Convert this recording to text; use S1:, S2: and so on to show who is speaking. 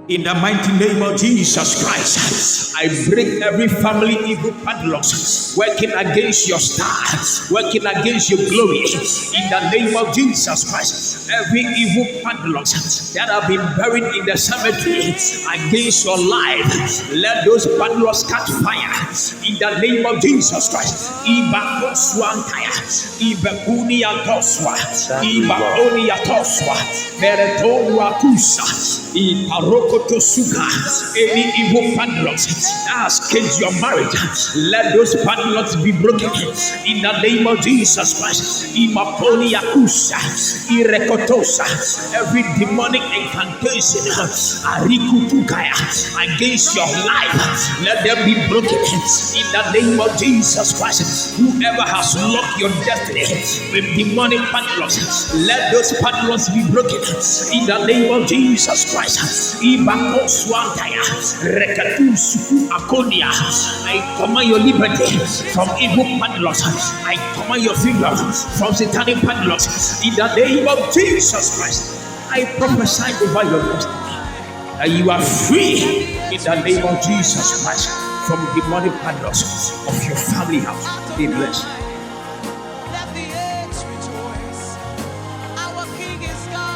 S1: In the mighty name of Jesus Christ, I break every family evil padlocks working against your star, working against your glory. In the name of Jesus Christ, every evil padlocks that have been buried in the cemetery against your life, let those padlocks catch fire. In the name of Jesus Christ, Iba Oswantaya, Iba Kunia Toswa, Iba Onia Toswa, Meretonwa Kusa. Any evil padlocks that has caged your marriage, let those padlocks be broken in the name of Jesus Christ. Every demonic incantation against your life, let them be broken in the name of Jesus Christ. Whoever has locked your destiny with demonic padlocks, let those padlocks be broken in the name of Jesus Christ. I command your liberty from evil padlocks. I command your freedom from satanic padlocks in the name of Jesus Christ. I prophesy over your destiny that you are free in the name of Jesus Christ from demonic padlocks of your family house. Be blessed.